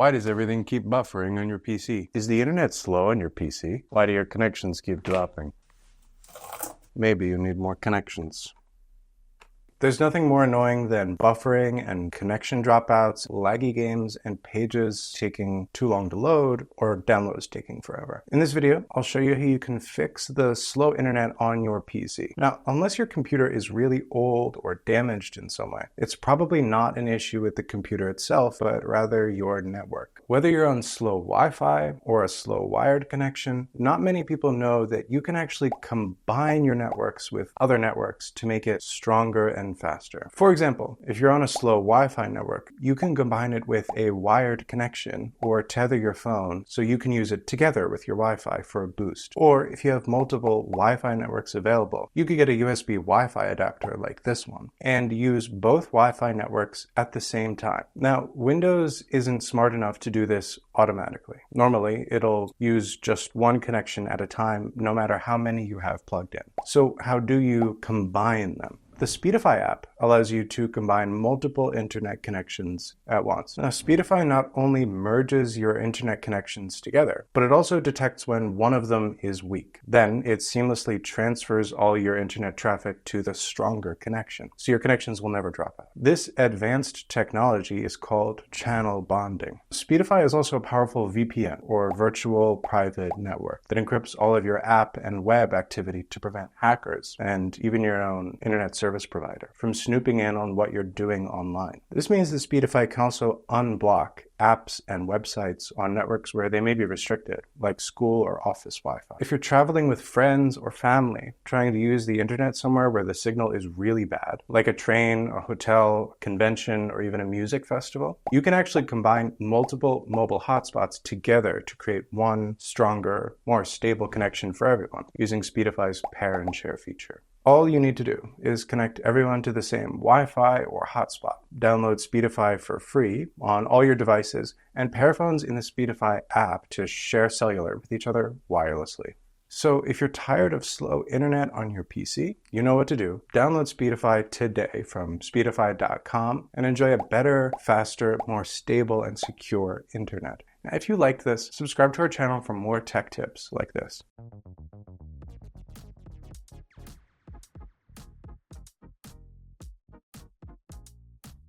Why does everything keep buffering on your PC? Is the internet slow on your PC? Why do your connections keep dropping? Maybe you need more connections. There's nothing more annoying than buffering and connection dropouts, laggy games, and pages taking too long to load or downloads taking forever. In this video, I'll show you how you can fix the slow internet on your PC. Now, unless your computer is really old or damaged in some way, it's probably not an issue with the computer itself, but rather your network. Whether you're on slow Wi-Fi or a slow wired connection, not many people know that you can actually combine your networks with other networks to make it stronger and faster. For example, if you're on a slow Wi-Fi network, you can combine it with a wired connection or tether your phone so you can use it together with your Wi-Fi for a boost. Or if you have multiple Wi-Fi networks available, you could get a USB Wi-Fi adapter like this one and use both Wi-Fi networks at the same time. Now, Windows isn't smart enough to do this automatically. Normally, it'll use just one connection at a time, no matter how many you have plugged in. So how do you combine them? The Speedify app allows you to combine multiple internet connections at once. Now, Speedify not only merges your internet connections together, but it also detects when one of them is weak. Then it seamlessly transfers all your internet traffic to the stronger connection, so your connections will never drop out. This advanced technology is called channel bonding. Speedify is also a powerful VPN, or virtual private network, that encrypts all of your app and web activity to prevent hackers and even your own internet service provider from snooping in on what you're doing online. This means that Speedify can also unblock apps and websites on networks where they may be restricted, like school or office Wi-Fi. If you're traveling with friends or family, trying to use the internet somewhere where the signal is really bad, like a train, a hotel, a convention, or even a music festival, you can actually combine multiple mobile hotspots together to create one stronger, more stable connection for everyone, using Speedify's pair and share feature. All you need to do is connect everyone to the same Wi-Fi or hotspot. Download Speedify for free on all your devices and pair phones in the Speedify app to share cellular with each other wirelessly. So if you're tired of slow internet on your PC, you know what to do. Download Speedify today from speedify.com and enjoy a better, faster, more stable and secure internet. Now, if you liked this, subscribe to our channel for more tech tips like this.